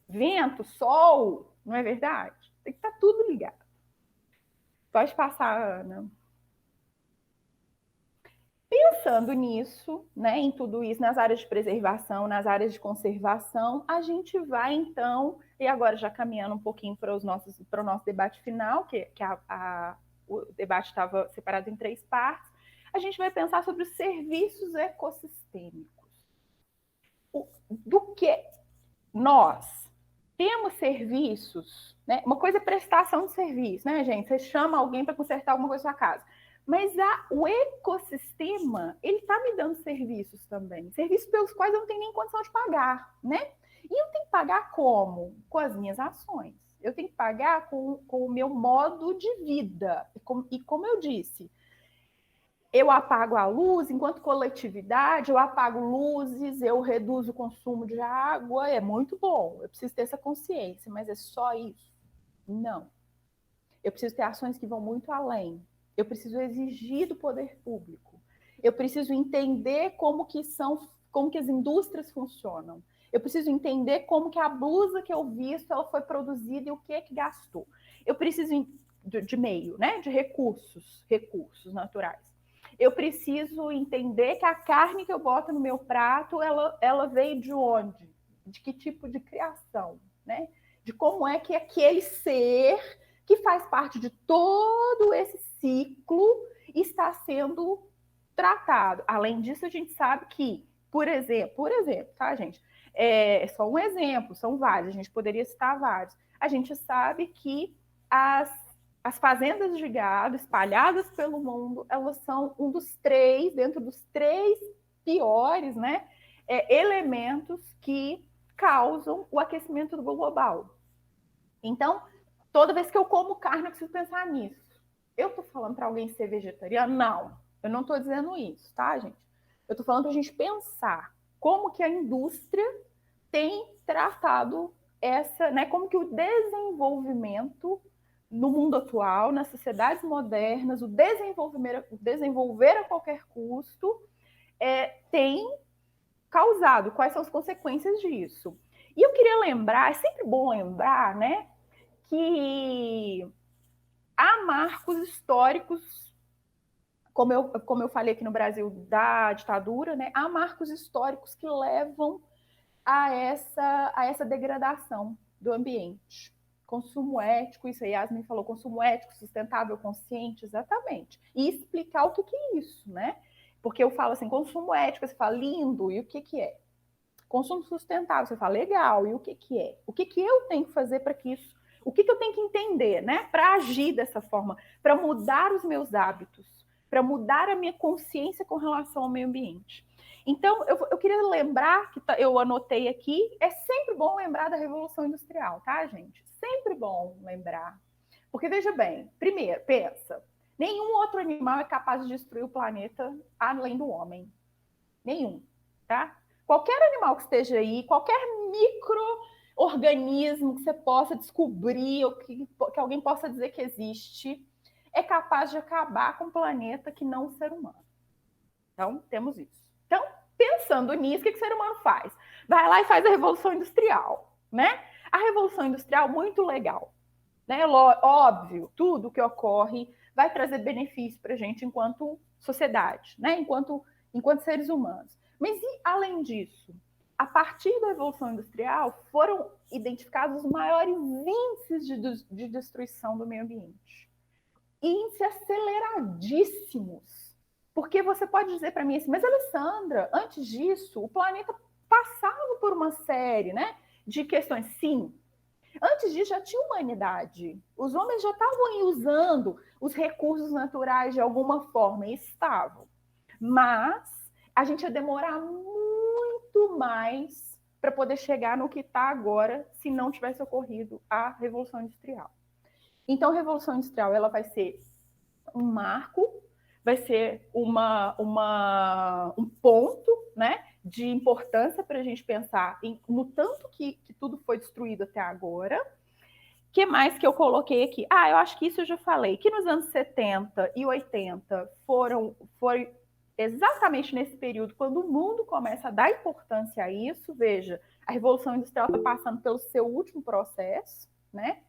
vento, sol, não é verdade? Tem que estar tudo ligado. Pode passar, Ana. Pensando nisso, né, em tudo isso, nas áreas de preservação, nas áreas de conservação, a gente vai, então, e agora já caminhando um pouquinho para o nosso debate final, que o debate estava separado em 3 partes, a gente vai pensar sobre os serviços ecossistêmicos. Do que nós temos serviços, né? Uma coisa é prestação de serviço, né, gente? Você chama alguém para consertar alguma coisa na sua casa. Mas o ecossistema, ele está me dando serviços também. Serviços pelos quais eu não tenho nem condição de pagar, né? E eu tenho que pagar como? Com as minhas ações. Eu tenho que pagar com o meu modo de vida. E como eu disse, eu apago a luz, enquanto coletividade, eu apago luzes, eu reduzo o consumo de água, é muito bom, eu preciso ter essa consciência, mas é só isso? Não. Eu preciso ter ações que vão muito além. Eu preciso exigir do poder público. Eu preciso entender como que as indústrias funcionam. Eu preciso entender como que a blusa que eu visto ela foi produzida e o que gastou. Eu preciso de meio, né? De recursos naturais. Eu preciso entender que a carne que eu boto no meu prato, ela veio de onde? De que tipo de criação, né? De como é que aquele ser que faz parte de todo esse ciclo está sendo tratado. Além disso, a gente sabe que, por exemplo, tá, gente? É só um exemplo, são vários, a gente poderia citar vários. A gente sabe que as fazendas de gado espalhadas pelo mundo, elas são dentro dos três piores, né, elementos que causam o aquecimento global. Então, toda vez que eu como carne, eu preciso pensar nisso. Eu estou falando para alguém ser vegetariano? Não, eu não estou dizendo isso, tá, gente? Eu estou falando para a gente pensar como que a indústria tem tratado né, como que o desenvolvimento no mundo atual, nas sociedades modernas, o desenvolver a qualquer custo, tem causado, quais são as consequências disso. E eu queria lembrar, é sempre bom lembrar, né, que há marcos históricos, como eu falei aqui no Brasil da ditadura, né, há marcos históricos que levam a essa degradação do ambiente. Consumo ético, isso aí Yasmin falou, consumo ético, sustentável, consciente, exatamente. E explicar o que é isso, né? Porque eu falo assim, consumo ético, você fala lindo, e o que é? Consumo sustentável, você fala legal, e o que é? O que eu tenho que fazer para que isso... O que eu tenho que entender, né? Para agir dessa forma, para mudar os meus hábitos, para mudar a minha consciência com relação ao meio ambiente. Então, eu queria lembrar, que eu anotei aqui, é sempre bom lembrar da Revolução Industrial, tá, gente? Sempre bom lembrar. Porque, veja bem, primeiro, pensa, nenhum outro animal é capaz de destruir o planeta além do homem. Nenhum, tá? Qualquer animal que esteja aí, qualquer micro-organismo que você possa descobrir, ou que alguém possa dizer que existe, é capaz de acabar com o planeta que não o ser humano. Então, temos isso. Então, pensando nisso, o que o ser humano faz? Vai lá e faz a Revolução Industrial, né? A Revolução Industrial, muito legal. Né? Óbvio, tudo que ocorre vai trazer benefício para a gente enquanto sociedade, né? enquanto seres humanos. Mas, e além disso, a partir da Revolução Industrial, foram identificados os maiores índices de destruição do meio ambiente. Índices aceleradíssimos. Porque você pode dizer para mim assim, mas Alessandra, antes disso, o planeta passava por uma série, né, de questões. Sim, antes disso já tinha humanidade. Os homens já estavam usando os recursos naturais de alguma forma, e estavam. Mas a gente ia demorar muito mais para poder chegar no que está agora, se não tivesse ocorrido a Revolução Industrial. Então, a Revolução Industrial ela vai ser um marco, vai ser um ponto, né, de importância para a gente pensar no tanto que tudo foi destruído até agora. O que mais que eu coloquei aqui? Eu acho que isso eu já falei, que nos anos 70 e 80 foi exatamente nesse período, quando o mundo começa a dar importância a isso. Veja, a Revolução Industrial está passando pelo seu último processo, né?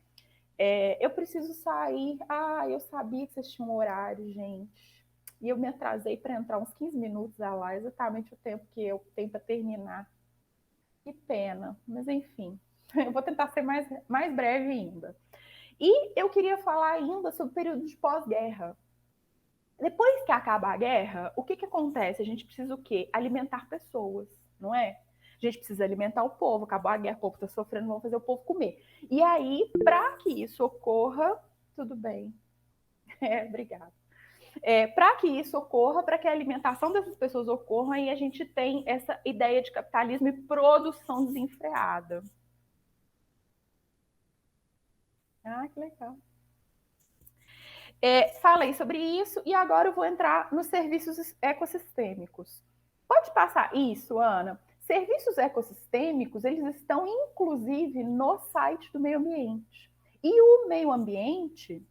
Eu preciso sair. Eu sabia que vocês tinham um horário, gente. E eu me atrasei para entrar uns 15 minutos lá, exatamente o tempo que eu tenho para terminar. Que pena, mas enfim. Eu vou tentar ser mais breve ainda. E eu queria falar ainda sobre o período de pós-guerra. Depois que acaba a guerra, o que acontece? A gente precisa o quê? Alimentar pessoas, não é? A gente precisa alimentar o povo. Acabou a guerra, o povo está sofrendo, vamos fazer o povo comer. E aí, para que isso ocorra, tudo bem. Obrigada. Para que isso ocorra, para que a alimentação dessas pessoas ocorra, e a gente tem essa ideia de capitalismo e produção desenfreada. Que legal. Falei sobre isso e agora eu vou entrar nos serviços ecossistêmicos. Pode passar isso, Ana? Serviços ecossistêmicos, eles estão inclusive no site do meio ambiente. E o meio ambiente,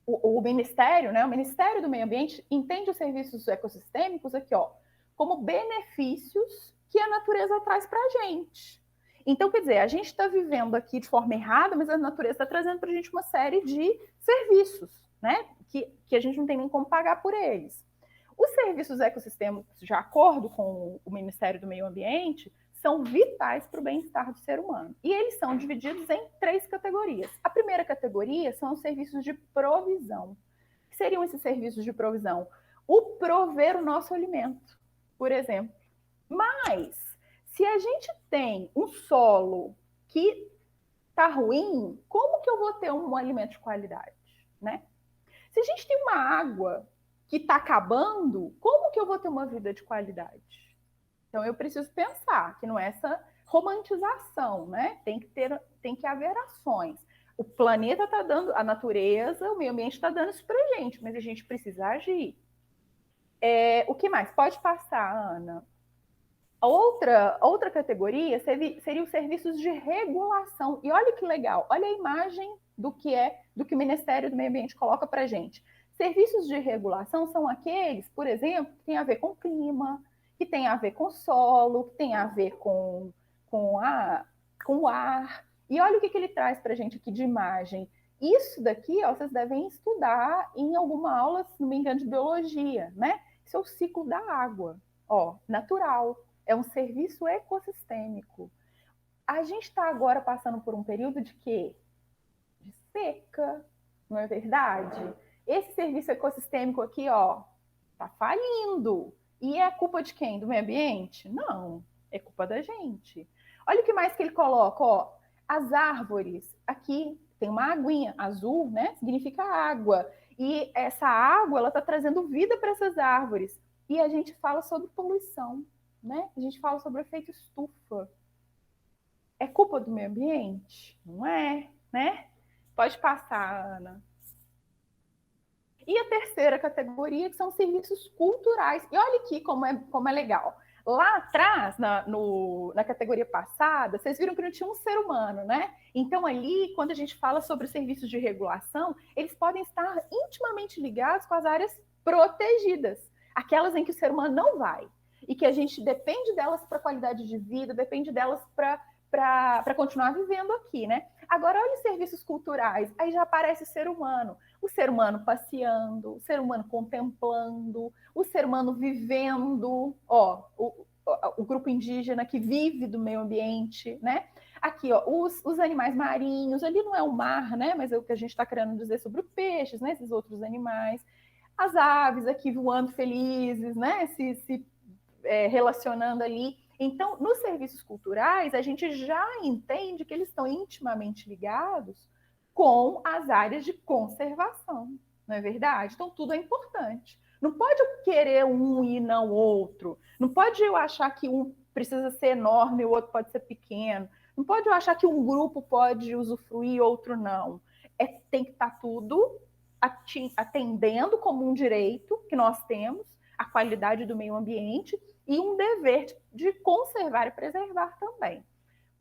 o Ministério, né? O Ministério do Meio Ambiente entende os serviços ecossistêmicos aqui, ó, como benefícios que a natureza traz para a gente. Então, quer dizer, a gente está vivendo aqui de forma errada, mas a natureza está trazendo para a gente uma série de serviços, né? Que a gente não tem nem como pagar por eles. Os serviços ecossistêmicos, de acordo com o Ministério do Meio Ambiente, são vitais para o bem-estar do ser humano. E eles são divididos em 3 categorias. A primeira categoria são os serviços de provisão. O que seriam esses serviços de provisão? O prover o nosso alimento, por exemplo. Mas, se a gente tem um solo que está ruim, como que eu vou ter um alimento de qualidade, né? Se a gente tem uma água que está acabando, como que eu vou ter uma vida de qualidade? Então, eu preciso pensar que não é essa romantização, né? Tem que haver ações. O planeta está dando, a natureza, o meio ambiente está dando isso para a gente, mas a gente precisa agir. O que mais? Pode passar, Ana. Outra categoria seria os serviços de regulação. E olha que legal, olha a imagem do que o Ministério do Meio Ambiente coloca para a gente. Serviços de regulação são aqueles, por exemplo, que têm a ver com o clima, que tem a ver com o solo, que tem a ver com o ar. E olha o que ele traz para a gente aqui de imagem. Isso daqui, ó, vocês devem estudar em alguma aula, se não me engano, de biologia, né? Isso é o ciclo da água, ó, natural. É um serviço ecossistêmico. A gente está agora passando por um período de quê? De seca, não é verdade? Esse serviço ecossistêmico aqui, ó, tá falindo. E é culpa de quem? Do meio ambiente? Não, é culpa da gente. Olha o que mais que ele coloca, ó. As árvores, aqui tem uma aguinha azul, né? Significa água. E essa água, ela tá trazendo vida para essas árvores. E a gente fala sobre poluição, né? A gente fala sobre o efeito estufa. É culpa do meio ambiente? Não é, né? Pode passar, Ana. E a terceira categoria, que são serviços culturais. E olha aqui como é legal. Lá atrás, na categoria passada, vocês viram que não tinha um ser humano, né? Então, ali, quando a gente fala sobre serviços de regulação, eles podem estar intimamente ligados com as áreas protegidas, aquelas em que o ser humano não vai, e que a gente depende delas para a qualidade de vida, depende delas para continuar vivendo aqui, né? Agora, olha os serviços culturais, aí já aparece o ser humano passeando, o ser humano contemplando, o ser humano vivendo, ó, o grupo indígena que vive do meio ambiente, né? Aqui, ó, os animais marinhos, ali não é o mar, né? Mas é o que a gente está querendo dizer sobre os peixes, né? Esses outros animais. As aves aqui voando felizes, né? Se relacionando ali. Então, nos serviços culturais, a gente já entende que eles estão intimamente ligados com as áreas de conservação, não é verdade? Então, tudo é importante. Não pode eu querer um e não outro. Não pode eu achar que um precisa ser enorme e o outro pode ser pequeno. Não pode eu achar que um grupo pode usufruir e outro não. Tem que estar tudo atendendo como um direito que nós temos, a qualidade do meio ambiente, e um dever de conservar e preservar também.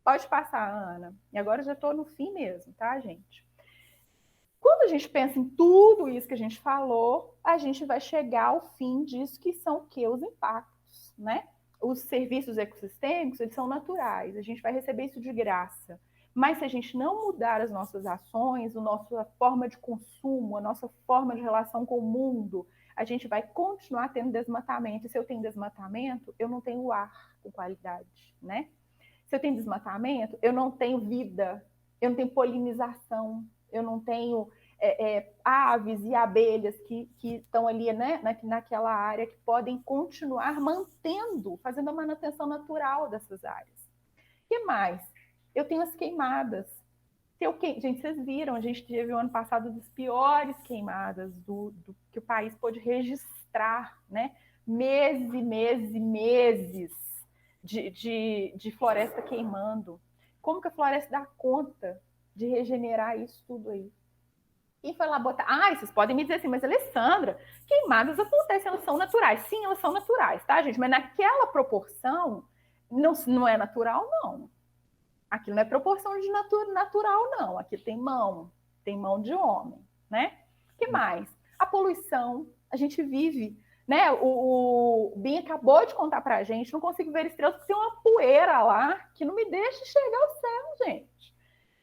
Pode passar, Ana. E agora eu já estou no fim mesmo, tá, gente? Quando a gente pensa em tudo isso que a gente falou, a gente vai chegar ao fim disso, que são o quê? Os impactos, né? Os serviços ecossistêmicos, eles são naturais, a gente vai receber isso de graça. Mas se a gente não mudar as nossas ações, a nossa forma de consumo, a nossa forma de relação com o mundo, a gente vai continuar tendo desmatamento. E se eu tenho desmatamento, eu não tenho ar com qualidade, né? Se eu tenho desmatamento, eu não tenho vida, eu não tenho polinização, eu não tenho aves e abelhas que estão ali, né, naquela área, que podem continuar mantendo, fazendo a manutenção natural dessas áreas. O que mais? Eu tenho as queimadas. Gente, vocês viram, a gente teve o ano passado das piores queimadas do que o país pôde registrar, né? Meses e meses e meses de floresta queimando. Como que a floresta dá conta de regenerar isso tudo aí? Quem foi lá botar? Vocês podem me dizer assim, mas Alessandra, queimadas acontecem, elas são naturais. Sim, elas são naturais, tá, gente? Mas naquela proporção, não é natural, não. Aquilo não é proporção de natural, não. Aqui tem mão de homem, né? O que mais? A poluição, a gente vive, né? O Bin acabou de contar pra gente, não consigo ver estrelas porque tem uma poeira lá que não me deixa enxergar o céu, gente.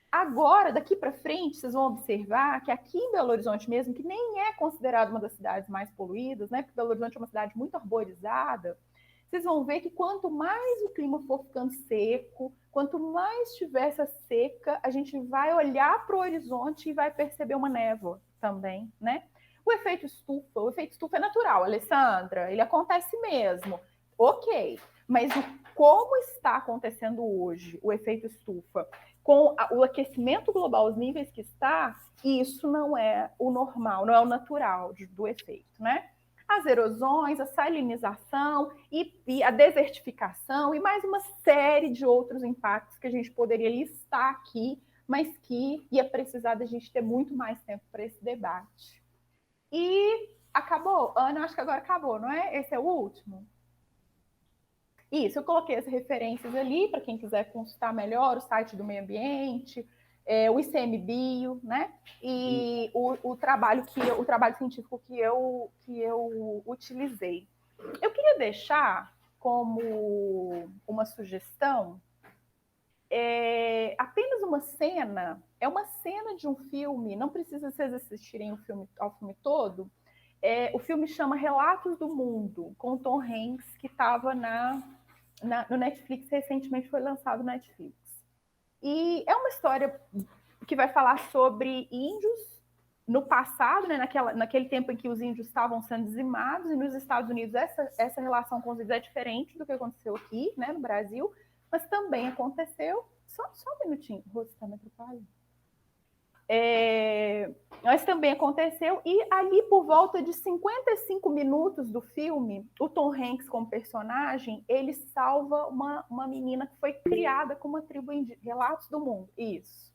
Agora, daqui para frente, vocês vão observar que aqui em Belo Horizonte mesmo, que nem é considerado uma das cidades mais poluídas, né? Porque Belo Horizonte é uma cidade muito arborizada, vocês vão ver que quanto mais o clima for ficando seco, quanto mais tiver essa seca, a gente vai olhar para o horizonte e vai perceber uma névoa também, né? O efeito estufa é natural, Alessandra, ele acontece mesmo. Ok, mas como está acontecendo hoje o efeito estufa? Com o aquecimento global, os níveis que está, isso não é o normal, não é o natural do efeito, né? As erosões, a salinização e a desertificação e mais uma série de outros impactos que a gente poderia listar aqui, mas que ia precisar da gente ter muito mais tempo para esse debate. E acabou? Ana, acho que agora acabou, não é? Esse é o último? Isso, eu coloquei as referências ali para quem quiser consultar melhor o site do meio ambiente, o ICMBio, né? E o trabalho científico que eu utilizei. Eu queria deixar como uma sugestão apenas uma cena, é uma cena de um filme, não precisa vocês assistirem ao filme todo. O filme chama Relatos do Mundo, com o Tom Hanks, que estava no Netflix, recentemente foi lançado no Netflix. E é uma história que vai falar sobre índios no passado, né, naquele tempo em que os índios estavam sendo dizimados, e nos Estados Unidos essa relação com os índios é diferente do que aconteceu aqui, né, no Brasil, mas também aconteceu. Só um minutinho, o rosto está me atrapalhando. Mas também aconteceu, e ali por volta de 55 minutos do filme, o Tom Hanks como personagem, ele salva uma menina que foi criada com uma tribo indígena. Relatos do Mundo, isso.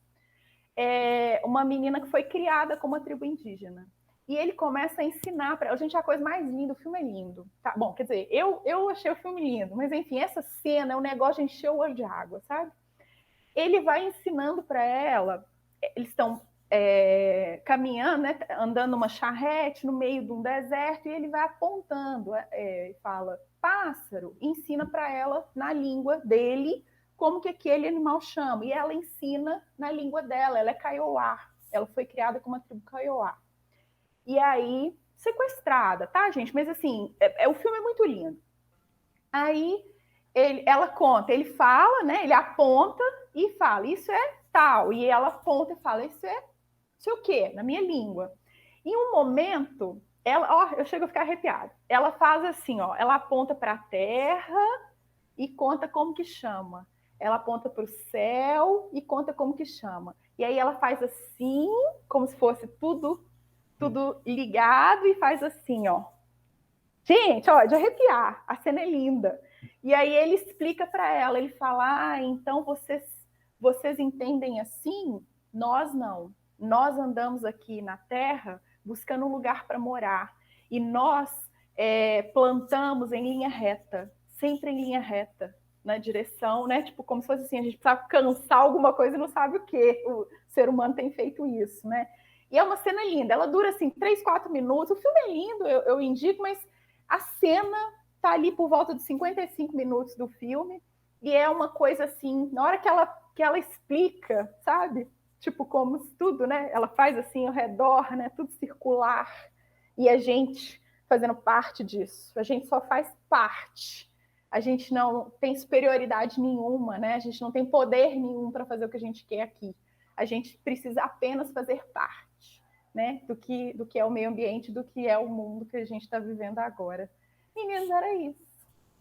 Uma menina que foi criada com uma tribo indígena. E ele começa a ensinar para ela. Gente, a coisa mais linda, o filme é lindo. Tá? Bom, quer dizer, eu achei o filme lindo, mas enfim, essa cena é um negócio de encher o olho de água, sabe? Ele vai ensinando para ela, eles estão caminhando, né, andando numa charrete no meio de um deserto, e ele vai apontando, e fala, pássaro, ensina para ela na língua dele como que aquele animal chama, e ela ensina na língua dela, ela é Kaiowá, ela foi criada com uma tribo Kaiowá. E aí, sequestrada, tá, gente? Mas assim, o filme é muito lindo. Aí ela conta, ele fala, né? Ele aponta e fala, isso é tal. E ela aponta e fala, isso é o quê? Na minha língua. Em um momento, eu chego a ficar arrepiada. Ela faz assim, ela aponta para a terra e conta como que chama. Ela aponta para o céu e conta como que chama. E aí ela faz assim, como se fosse tudo ligado, e faz assim, ó. Gente, de arrepiar. A cena é linda. E aí ele explica para ela, ele fala, então vocês entendem assim? Nós não. Nós andamos aqui na Terra buscando um lugar para morar. E nós plantamos em linha reta, sempre em linha reta, na direção, né? Tipo, como se fosse assim, a gente precisa alcançar alguma coisa e não sabe o quê. O ser humano tem feito isso, né? E é uma cena linda. Ela dura, assim, 3, 4 minutos. O filme é lindo, eu indico, mas a cena tá ali por volta de 55 minutos do filme, e é uma coisa assim, na hora que ela explica, sabe? Tipo, como tudo, né? Ela faz assim ao redor, né? Tudo circular, e a gente fazendo parte disso. A gente só faz parte. A gente não tem superioridade nenhuma, né? A gente não tem poder nenhum para fazer o que a gente quer aqui. A gente precisa apenas fazer parte, né? Do que é o meio ambiente, do que é o mundo que a gente está vivendo agora. Meninas, era isso.